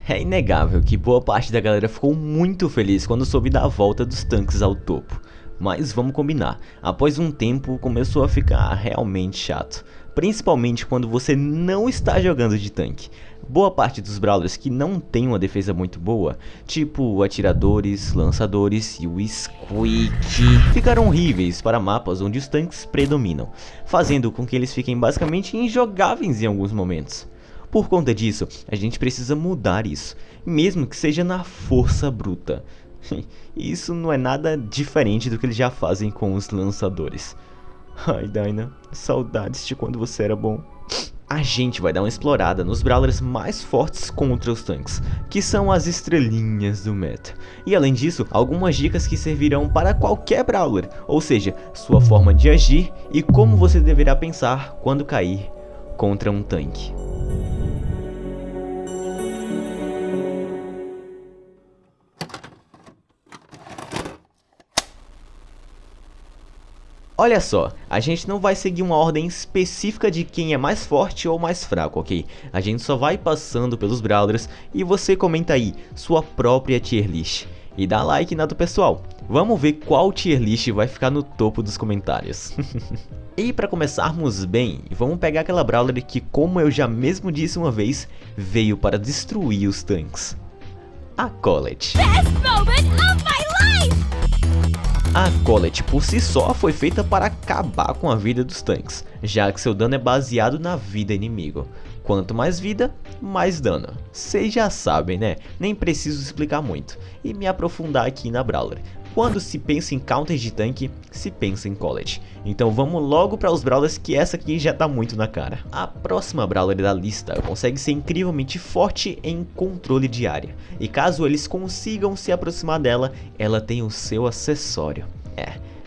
É inegável que boa parte da galera ficou muito feliz quando soube da volta dos tanques ao topo. Mas vamos combinar, após um tempo começou a ficar realmente chato. Principalmente quando você não está jogando de tanque. Boa parte dos brawlers que não tem uma defesa muito boa, tipo atiradores, lançadores e o Squeak, ficaram horríveis para mapas onde os tanques predominam, fazendo com que eles fiquem basicamente injogáveis em alguns momentos. Por conta disso, a gente precisa mudar isso, mesmo que seja na força bruta. Isso não é nada diferente do que eles já fazem com os lançadores. Ai, Dyna, saudades de quando você era bom. A gente vai dar uma explorada nos brawlers mais fortes contra os tanques, que são as estrelinhas do meta. E além disso, algumas dicas que servirão para qualquer brawler, ou seja, sua forma de agir e como você deverá pensar quando cair contra um tanque. Olha só, a gente não vai seguir uma ordem específica de quem é mais forte ou mais fraco, ok? A gente só vai passando pelos brawlers e você comenta aí sua própria tier list. E dá like na do pessoal. Vamos ver qual tier list vai ficar no topo dos comentários. E para começarmos bem, vamos pegar aquela brawler que, como eu já mesmo disse uma vez, veio para destruir os tanques. A Colette. A Colette por si só foi feita para acabar com a vida dos tanques, já que seu dano é baseado na vida inimigo. Quanto mais vida, mais dano. Vocês já sabem, né? Nem preciso explicar muito e me aprofundar aqui na brawler. Quando se pensa em counter de tanque, se pensa em Colette. Então vamos logo para os brawlers, que essa aqui já tá muito na cara. A próxima brawler da lista consegue ser incrivelmente forte em controle de área. E caso eles consigam se aproximar dela, ela tem o seu acessório.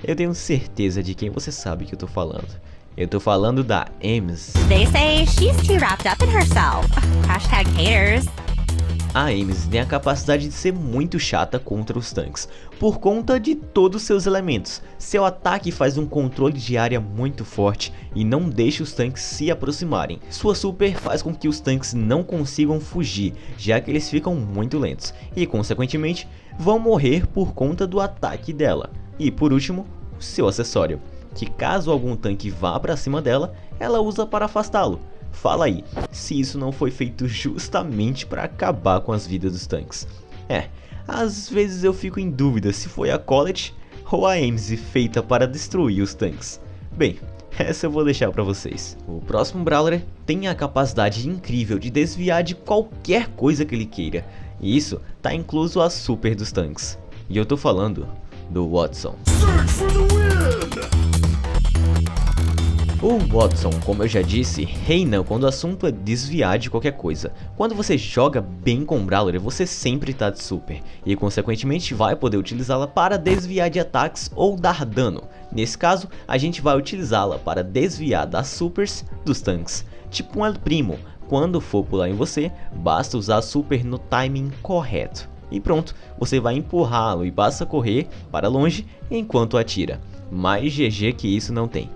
Eu tenho certeza de quem você sabe que eu tô falando. Eu tô falando da Ames. They say she's too wrapped up in herself. #haters. A Ames tem a capacidade de ser muito chata contra os tanques, por conta de todos os seus elementos. Seu ataque faz um controle de área muito forte e não deixa os tanques se aproximarem. Sua super faz com que os tanques não consigam fugir, já que eles ficam muito lentos e consequentemente vão morrer por conta do ataque dela. E por último, seu acessório, que caso algum tanque vá para cima dela, ela usa para afastá-lo. Fala aí, se isso não foi feito justamente para acabar com as vidas dos tanques. Às vezes eu fico em dúvida se foi a Colette ou a Ames feita para destruir os tanques. Bem, essa eu vou deixar para vocês. O próximo brawler tem a capacidade incrível de desviar de qualquer coisa que ele queira. E isso tá incluso a super dos tanques. E eu tô falando do Wattson. O Wattson, como eu já disse, reina quando o assunto é desviar de qualquer coisa. Quando você joga bem com Brawler, você sempre tá de super, e consequentemente vai poder utilizá-la para desviar de ataques ou dar dano. Nesse caso, a gente vai utilizá-la para desviar das supers dos tanques, tipo um El Primo. Quando for pular em você, basta usar a super no timing correto. E pronto, você vai empurrá-lo e basta correr para longe enquanto atira. Mais GG que isso não tem.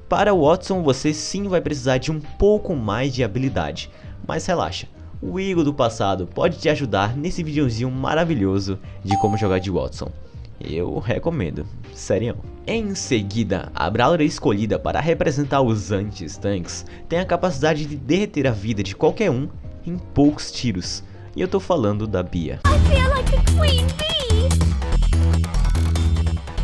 Para o Wattson você sim vai precisar de um pouco mais de habilidade, mas relaxa, o Igor do passado pode te ajudar nesse videozinho maravilhoso de como jogar de Wattson. Eu recomendo, sério. Em seguida, a brawler escolhida para representar os anti-tanks tem a capacidade de derreter a vida de qualquer um em poucos tiros, e eu tô falando da Bia.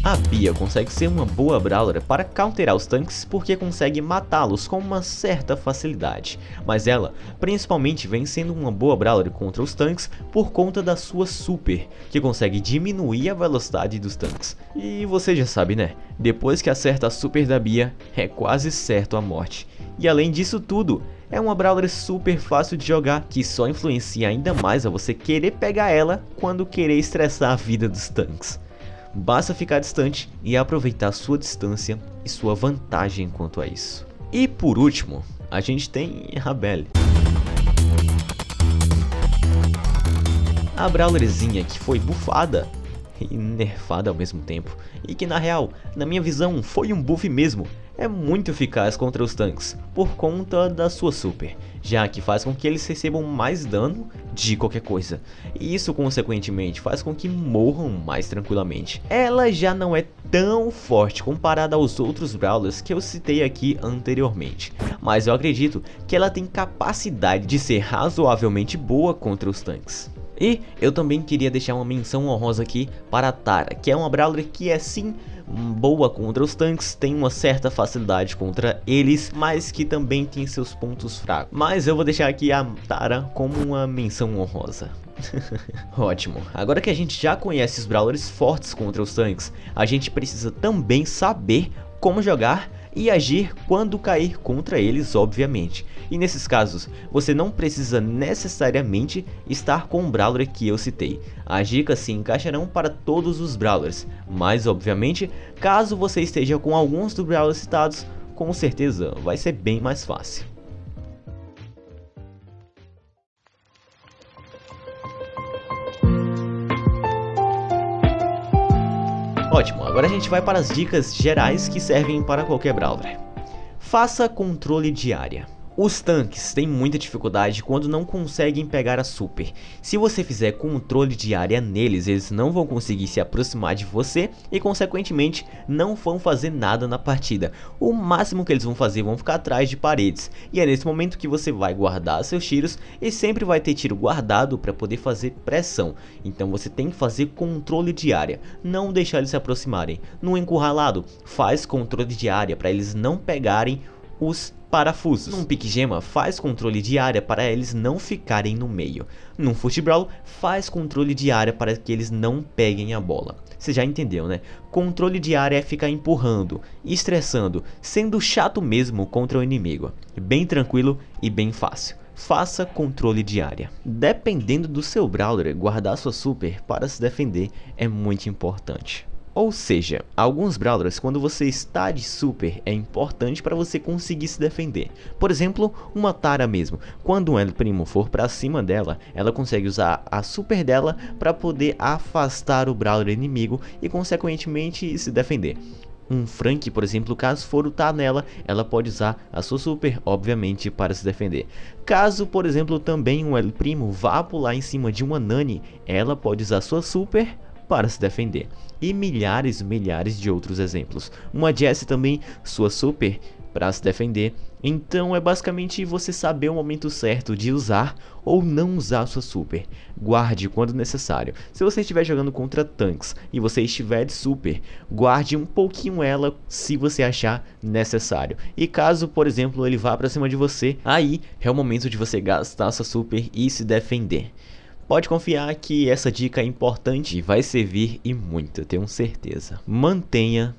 A Bia consegue ser uma boa brawler para counterar os tanques porque consegue matá-los com uma certa facilidade, mas ela principalmente vem sendo uma boa brawler contra os tanques por conta da sua super, que consegue diminuir a velocidade dos tanques. E você já sabe, né? Depois que acerta a super da Bia, é quase certo a morte. E além disso tudo, é uma brawler super fácil de jogar, que só influencia ainda mais a você querer pegar ela quando querer estressar a vida dos tanques. Basta ficar distante e aproveitar sua distância e sua vantagem quanto a isso. E por último, a gente tem a Belle. A brawlerzinha que foi bufada e nerfada ao mesmo tempo, e que na real, na minha visão, foi um buff mesmo. é muito eficaz contra os tanques, por conta da sua super, já que faz com que eles recebam mais dano de qualquer coisa, e isso consequentemente faz com que morram mais tranquilamente. Ela já não é tão forte comparada aos outros Brawlers que eu citei aqui anteriormente, mas eu acredito que ela tem capacidade de ser razoavelmente boa contra os tanques. E eu também queria deixar uma menção honrosa aqui para a Tara, que é uma Brawler que é sim boa contra os tanques, tem uma certa facilidade contra eles, mas que também tem seus pontos fracos. Mas eu vou deixar aqui a Tara como uma menção honrosa. Ótimo, agora que a gente já conhece os Brawlers fortes contra os tanques, a gente precisa também saber como jogar e agir quando cair contra eles, obviamente. E nesses casos, você não precisa necessariamente estar com o Brawler que eu citei. As dicas se encaixarão para todos os Brawlers, mas obviamente, caso você esteja com alguns dos Brawlers citados, com certeza vai ser bem mais fácil. Ótimo, agora a gente vai para as dicas gerais que servem para qualquer Brawler. Faça controle de área. Os tanques têm muita dificuldade quando não conseguem pegar a super. Se você fizer controle de área neles, eles não vão conseguir se aproximar de você e consequentemente não vão fazer nada na partida. O máximo que eles vão fazer vão ficar atrás de paredes. E é nesse momento que você vai guardar seus tiros e sempre vai ter tiro guardado para poder fazer pressão. Então você tem que fazer controle de área, não deixar eles se aproximarem. No encurralado, faz controle de área para eles não pegarem os parafusos. Num pique gema, faz controle de área para eles não ficarem no meio. Num Fute Brawl, faz controle de área para que eles não peguem a bola. Você já entendeu, né? Controle de área é ficar empurrando, estressando, sendo chato mesmo contra o inimigo. Bem tranquilo e bem fácil. Faça controle de área. Dependendo do seu Brawler, guardar sua super para se defender é muito importante. Ou seja, alguns Brawlers, quando você está de super, é importante para você conseguir se defender. Por exemplo, uma Tara mesmo. Quando um El Primo for para cima dela, ela consegue usar a super dela para poder afastar o Brawler inimigo e consequentemente se defender. Um Frank, por exemplo, caso for lutar nela, ela pode usar a sua super, obviamente, para se defender. Caso, por exemplo, também um El Primo vá pular em cima de uma Nani, ela pode usar sua super para se defender. E milhares de outros exemplos. Uma Jessie também, sua super para se defender. Então é basicamente você saber o momento certo de usar ou não usar sua super. Guarde quando necessário. Se você estiver jogando contra tanques e você estiver de super, guarde um pouquinho ela se você achar necessário. E caso, por exemplo, ele vá para cima de você, aí é o momento de você gastar sua super e se defender. Pode confiar que essa dica é importante e vai servir e muito, tenho certeza. Mantenha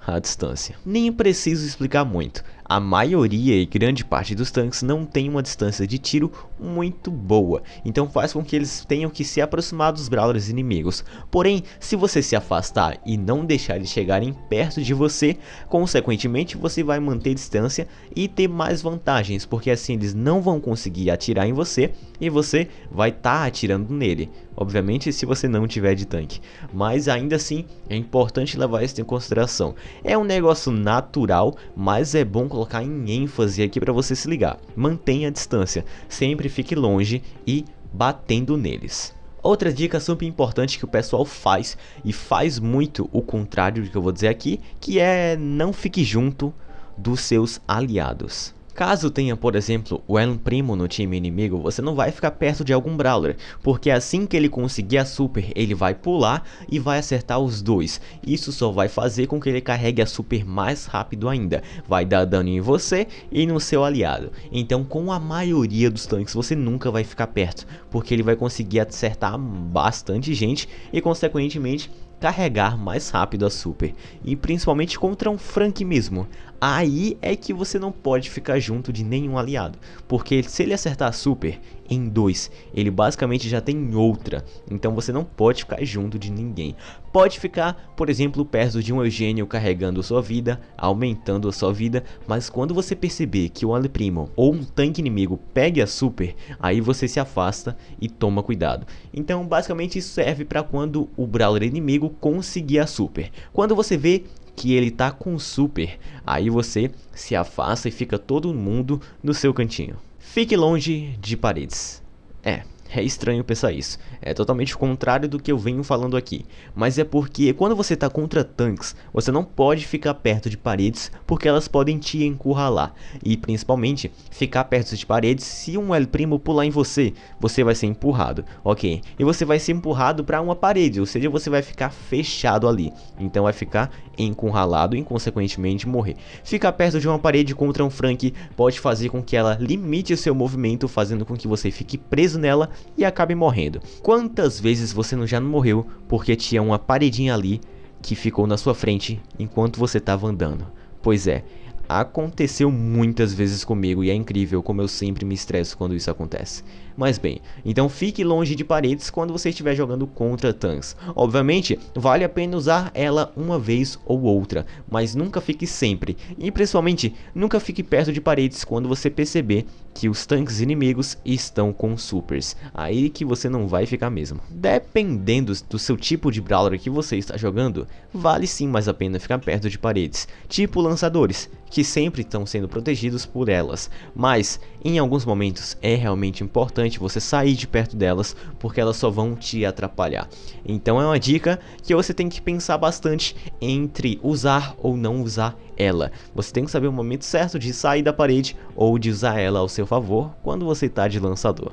a distância. Nem preciso explicar muito. A maioria e grande parte dos tanques não tem uma distância de tiro muito boa, então faz com que eles tenham que se aproximar dos Brawlers inimigos. Porém, se você se afastar e não deixar eles chegarem perto de você, consequentemente você vai manter distância e ter mais vantagens, porque assim eles não vão conseguir atirar em você e você vai estar atirando nele. Obviamente se você não tiver de tanque, mas ainda assim é importante levar isso em consideração. É um negócio natural, mas é bom colocar em ênfase aqui para você se ligar. Mantenha a distância, sempre fique longe e batendo neles. Outra dica super importante que o pessoal faz, e faz muito o contrário do que eu vou dizer aqui, que é não fique junto dos seus aliados. Caso tenha, por exemplo, o El Primo no time inimigo, você não vai ficar perto de algum Brawler, porque assim que ele conseguir a super, ele vai pular e vai acertar os dois. Isso só vai fazer com que ele carregue a super mais rápido ainda, vai dar dano em você e no seu aliado. Então com a maioria dos tanques você nunca vai ficar perto, porque ele vai conseguir acertar bastante gente e consequentemente carregar mais rápido a super, e principalmente contra um Frank mesmo. Aí é que você não pode ficar junto de nenhum aliado, porque se ele acertar a super em 2, ele basicamente já tem outra, então você não pode ficar junto de ninguém. Pode ficar, por exemplo, perto de um Eugênio carregando sua vida, aumentando a sua vida, mas quando você perceber que o El Primo ou um tanque inimigo pegue a super, aí você se afasta e toma cuidado. Então basicamente isso serve para quando o Brawler inimigo conseguir a super. Quando você vê que ele tá com super, aí você se afasta e fica todo mundo no seu cantinho. Fique longe de paredes. É estranho pensar isso, é totalmente o contrário do que eu venho falando aqui, mas é porque quando você está contra tanques, você não pode ficar perto de paredes porque elas podem te encurralar, e principalmente ficar perto de paredes, se um El Primo pular em você, você vai ser empurrado, ok? E você vai ser empurrado para uma parede, ou seja, você vai ficar fechado ali, então vai ficar encurralado e consequentemente morrer. Ficar perto de uma parede contra um flank pode fazer com que ela limite o seu movimento, fazendo com que você fique preso nela e acabe morrendo. Quantas vezes você já não morreu porque tinha uma paredinha ali que ficou na sua frente enquanto você estava andando? Pois é, aconteceu muitas vezes comigo e é incrível como eu sempre me estresso quando isso acontece. Mas bem, então fique longe de paredes quando você estiver jogando contra tanques. Obviamente, vale a pena usar ela uma vez ou outra, mas nunca fique sempre. E principalmente, nunca fique perto de paredes quando você perceber que os tanques inimigos estão com supers. Aí que você não vai ficar mesmo. Dependendo do seu tipo de brawler que você está jogando, vale sim mais a pena ficar perto de paredes, tipo lançadores, que sempre estão sendo protegidos por elas, mas em alguns momentos é realmente importante você sair de perto delas, porque elas só vão te atrapalhar. Então é uma dica que você tem que pensar bastante entre usar ou não usar ela. Você tem que saber o momento certo de sair da parede ou de usar ela ao seu favor quando você está de lançador.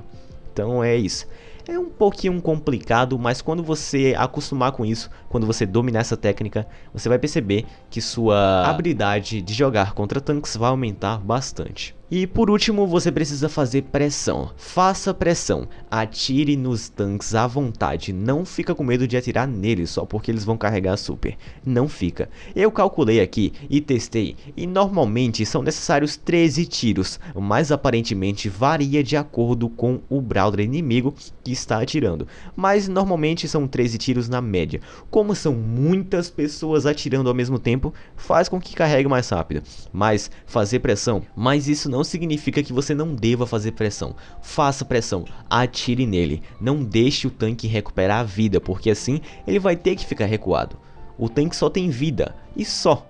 Então é isso. É um pouquinho complicado, mas quando você acostumar com isso, quando você dominar essa técnica, você vai perceber que sua habilidade de jogar contra tanques vai aumentar bastante. E por último, você precisa fazer pressão. Faça pressão, atire nos tanques à vontade, não fica com medo de atirar neles só porque eles vão carregar super, não fica. Eu calculei aqui e testei, e normalmente são necessários 13 tiros, mas aparentemente varia de acordo com o brawler inimigo que está atirando, mas normalmente são 13 tiros na média. Como são muitas pessoas atirando ao mesmo tempo, faz com que carregue mais rápido, mas fazer pressão, mas isso não significa que você não deva fazer pressão. Faça pressão, atire nele, não deixe o tanque recuperar a vida, porque assim ele vai ter que ficar recuado. O tanque só tem vida, e só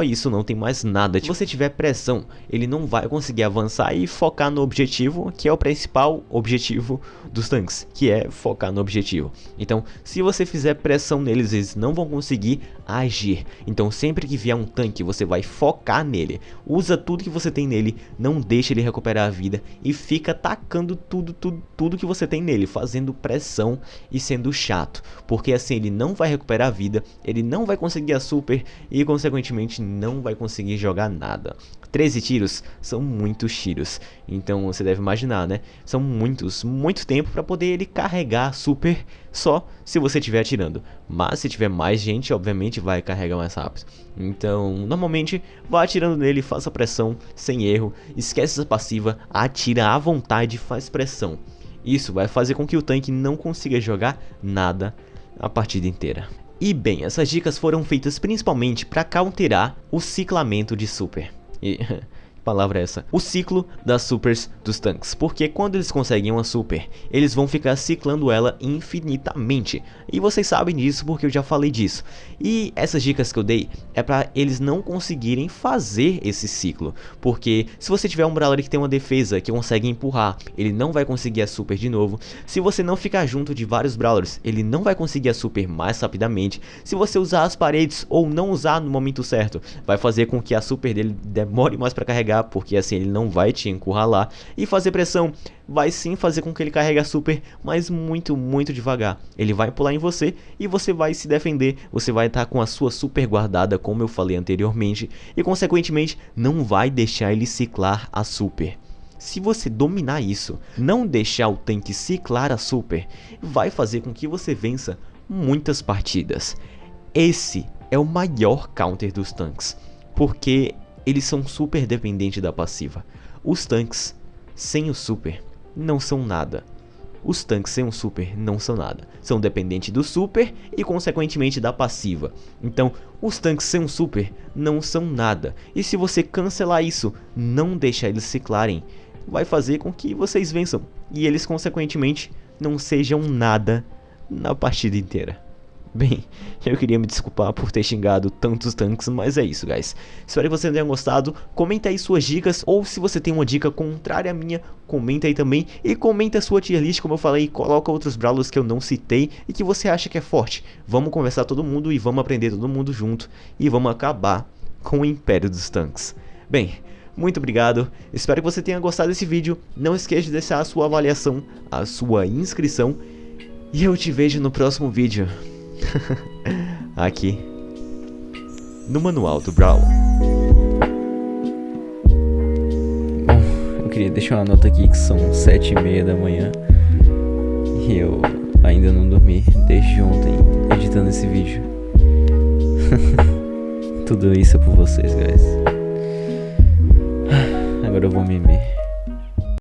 isso, não tem mais nada. Se você tiver pressão, ele não vai conseguir avançar e focar no objetivo, que é o principal objetivo dos tanques, que é focar no objetivo. Então, se você fizer pressão neles, eles não vão conseguir agir. Então, sempre que vier um tanque, você vai focar nele. Usa tudo que você tem nele, não deixa ele recuperar a vida e fica atacando tudo que você tem nele, fazendo pressão e sendo chato, porque assim ele não vai recuperar a vida, ele não vai conseguir a super e consequentemente não vai conseguir jogar nada. 13 tiros são muitos tiros, então você deve imaginar, né? São muito tempo para poder ele carregar super só se você estiver atirando. Mas se tiver mais gente, obviamente vai carregar mais rápido. Então, normalmente, vá atirando nele, faça pressão, sem erro, esquece essa passiva, atira à vontade e faz pressão. Isso vai fazer com que o tanque não consiga jogar nada a partida inteira. E bem, essas dicas foram feitas principalmente para counterar o ciclamento de super. E que palavra é essa? O ciclo das supers dos tanques. Porque quando eles conseguem uma super, eles vão ficar ciclando ela infinitamente. E vocês sabem disso porque eu já falei disso. E essas dicas que eu dei é para eles não conseguirem fazer esse ciclo. Porque se você tiver um brawler que tem uma defesa que consegue empurrar, ele não vai conseguir a super de novo. Se você não ficar junto de vários brawlers, ele não vai conseguir a super mais rapidamente. Se você usar as paredes ou não usar no momento certo, vai fazer com que a super dele demore mais para carregar, porque assim ele não vai te encurralar. E fazer pressão vai sim fazer com que ele carregue a super, mas muito devagar. Ele vai pular em você e você vai se defender, você vai estar com a sua super guardada, como eu falei anteriormente, e consequentemente não vai deixar ele ciclar a super. Se você dominar isso, não deixar o tanque ciclar a super, vai fazer com que você vença muitas partidas. Esse é o maior counter dos tanques, porque eles são super dependentes da passiva. Os tanques sem o super não são nada. Os tanques sem o super não são nada. São dependentes do super e consequentemente da passiva. Então, os tanques sem o super não são nada. E se você cancelar isso, não deixar eles ciclarem, vai fazer com que vocês vençam. E eles consequentemente não sejam nada na partida inteira. Bem, eu queria me desculpar por ter xingado tantos tanques, mas é isso, guys. Espero que você tenha gostado. Comenta aí suas dicas, ou se você tem uma dica contrária à minha, comenta aí também. E comenta a sua tier list, como eu falei, coloca outros brawlers que eu não citei e que você acha que é forte. Vamos conversar todo mundo e vamos aprender todo mundo junto. E vamos acabar com o Império dos Tanques. Bem, muito obrigado, espero que você tenha gostado desse vídeo. Não esqueça de deixar a sua avaliação, a sua inscrição. E eu te vejo no próximo vídeo. Aqui no Manual do Brawl. Bom, eu queria deixar uma nota aqui que são 7h30 da manhã e eu ainda não dormi desde ontem editando esse vídeo. Tudo isso é por vocês, guys. Agora eu vou mimir.